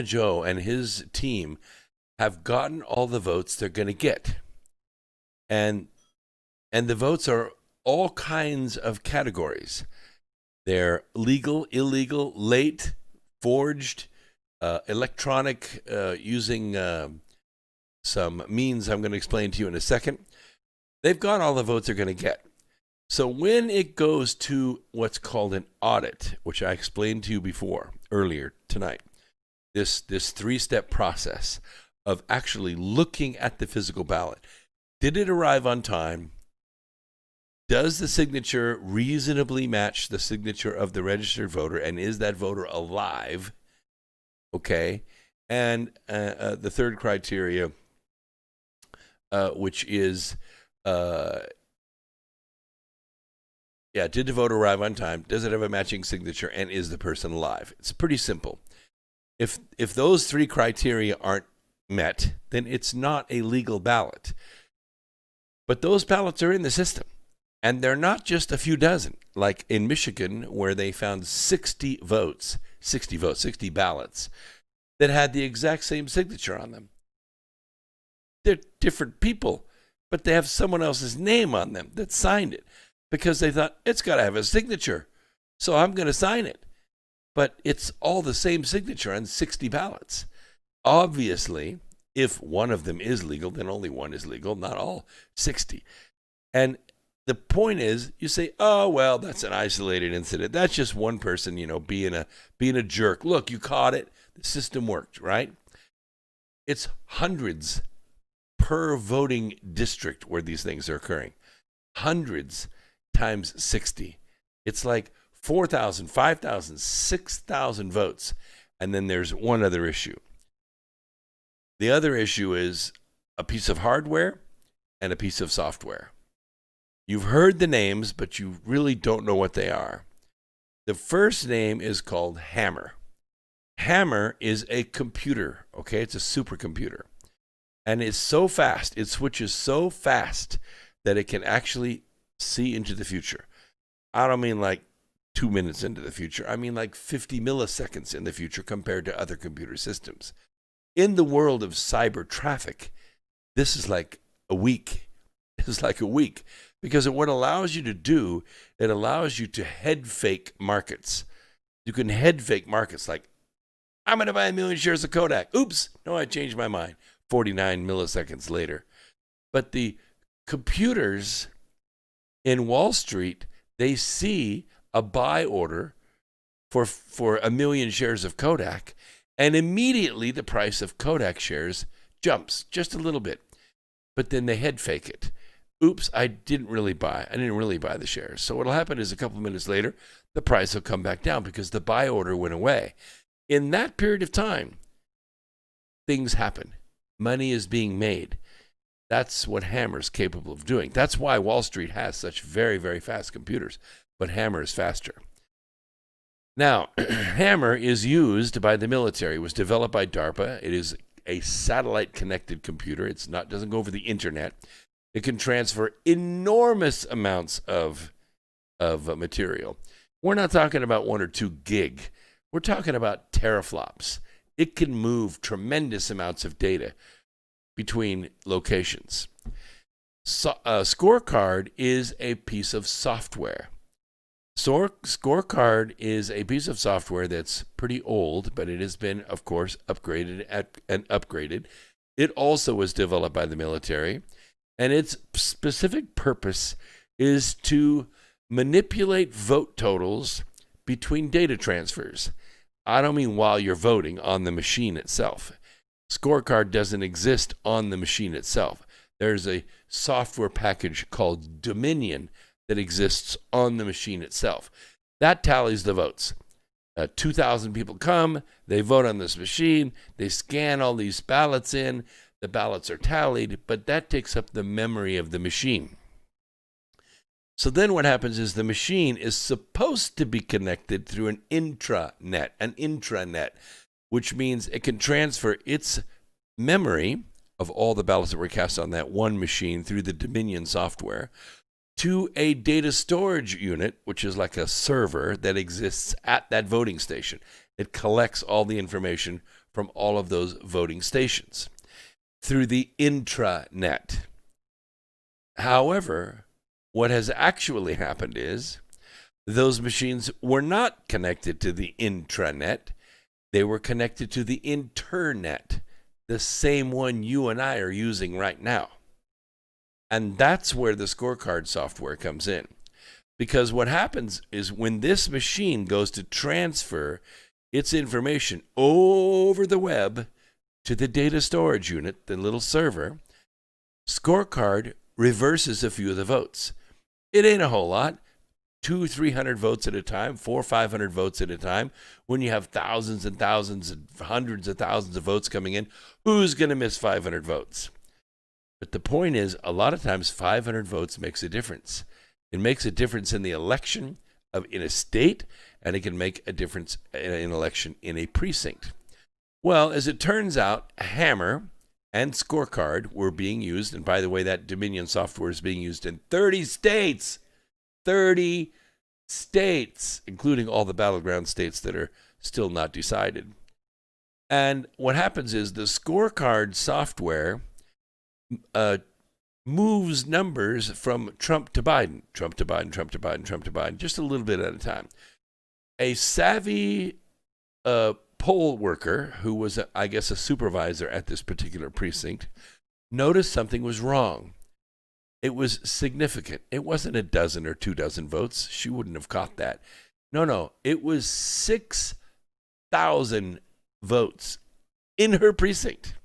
Joe and his team have gotten all the votes they're going to get. And the votes are all kinds of categories. They're legal, illegal, late, forged, electronic, using some means I'm going to explain to you in a second. They've got all the votes they're going to get. So when it goes to what's called an audit, which I explained to you earlier tonight, this three-step process of actually looking at the physical ballot. Did it arrive on time? Does the signature reasonably match the signature of the registered voter? And is that voter alive? Okay. And the third criteria, which is, did the vote arrive on time? Does it have a matching signature? And is the person alive? It's pretty simple. If those three criteria aren't met, then it's not a legal ballot. But those ballots are in the system. And they're not just a few dozen, like in Michigan, where they found 60 ballots that had the exact same signature on them. They're different people, but they have someone else's name on them that signed it because they thought it's got to have a signature, so I'm going to sign it. But it's all the same signature on 60 ballots. Obviously, if one of them is legal, then only one is legal, not all 60. And the point is, you say, oh, well, that's an isolated incident. That's just one person, being a jerk. Look, you caught it. The system worked, right? It's hundreds per voting district where these things are occurring. Hundreds times 60. It's like 4,000, 5,000, 6,000 votes. And then there's one other issue. The other issue is a piece of hardware and a piece of software. You've heard the names, but you really don't know what they are. The first name is called Hammer. Hammer is a computer, okay? It's a supercomputer. And it's so fast, it switches so fast that it can actually see into the future. I don't mean like 2 minutes into the future. I mean like 50 milliseconds in the future compared to other computer systems. In the world of cyber traffic, this is like a week. It's like a week. Because what it allows you to do, it allows you to head fake markets. You can head fake markets like, I'm going to buy 1 million shares of Kodak. Oops, no, I changed my mind. 49 milliseconds later. But the computers in Wall Street, they see a buy order for 1 million shares of Kodak, and immediately the price of Kodak shares jumps just a little bit. But then they head fake it. Oops, I didn't really buy the shares. So what'll happen is a couple of minutes later, the price will come back down because the buy order went away. In that period of time, things happen. Money is being made. That's what Hammer's capable of doing. That's why Wall Street has such very, very fast computers, but Hammer is faster. Now, Hammer is used by the military. It was developed by DARPA. It is a satellite-connected computer. Doesn't go over the internet. It can transfer enormous amounts of material. We're not talking about 1 or 2 gig. We're talking about teraflops. It can move tremendous amounts of data between locations. Scorecard is a piece of software. Scorecard is a piece of software that's pretty old, but it has been, of course, upgraded. It also was developed by the military. And its specific purpose is to manipulate vote totals between data transfers. I don't mean while you're voting on the machine itself. Scorecard doesn't exist on the machine itself. There's a software package called Dominion that exists on the machine itself. That tallies the votes. 2,000 people come, they vote on this machine, they scan all these ballots in, the ballots are tallied, but that takes up the memory of the machine. So then what happens is the machine is supposed to be connected through an intranet, which means it can transfer its memory of all the ballots that were cast on that one machine through the Dominion software to a data storage unit, which is like a server that exists at that voting station. It collects all the information from all of those voting stations through the intranet. However, what has actually happened is those machines were not connected to the intranet. They were connected to the internet, the same one you and I are using right now. And that's where the Scorecard software comes in. Because what happens is when this machine goes to transfer its information over the web to the data storage unit, the little server, Scorecard reverses a few of the votes. It ain't a whole lot. 200-300 votes at a time, 400-500 votes at a time. When you have thousands and thousands and hundreds of thousands of votes coming in, who's going to miss 500 votes? But the point is, a lot of times 500 votes makes a difference. It makes a difference in the election in a state, and it can make a difference in an election in a precinct. Well, as it turns out, Hammer and Scorecard were being used, and by the way, that Dominion software is being used in 30 states. 30 states, including all the battleground states that are still not decided. And what happens is the Scorecard software moves numbers from Trump to Biden, Trump to Biden, Trump to Biden, Trump to Biden, just a little bit at a time. A savvy poll worker who was, I guess, a supervisor at this particular precinct noticed something was wrong. It was significant. It wasn't a dozen or 24 votes. She wouldn't have caught that. No. It was 6,000 votes in her precinct.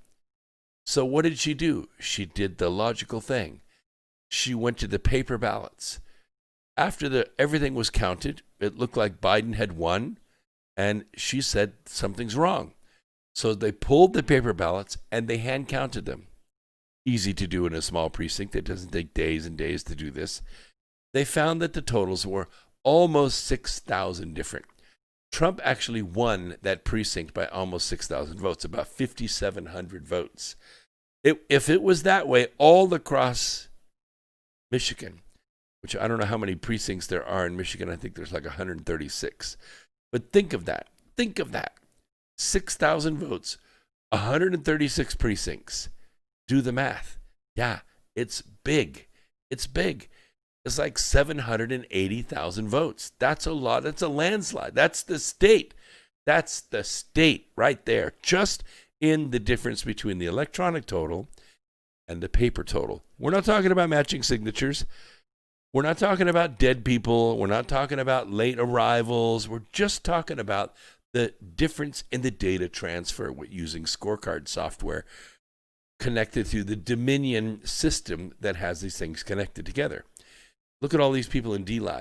So what did she do? She did the logical thing. She went to the paper ballots. After everything was counted, it looked like Biden had won, and she said something's wrong. So they pulled the paper ballots and they hand counted them. Easy to do in a small precinct. It doesn't take days and days to do this. They found that the totals were almost 6,000 different. Trump actually won that precinct by almost 6,000 votes, about 5,700 votes. If it was that way all across Michigan, which I don't know how many precincts there are in Michigan. I think there's like 136. But think of that. 6,000 votes, 136 precincts. Do the math. Yeah, it's big. It's like 780,000 votes. That's a lot. That's a landslide. That's the state. Right there. Just in the difference between the electronic total and the paper total. We're not talking about matching signatures. We're not talking about dead people. We're not talking about late arrivals. We're just talking about the difference in the data transfer using Scorecard software connected to the Dominion system that has these things connected together. Look at all these people in DLive.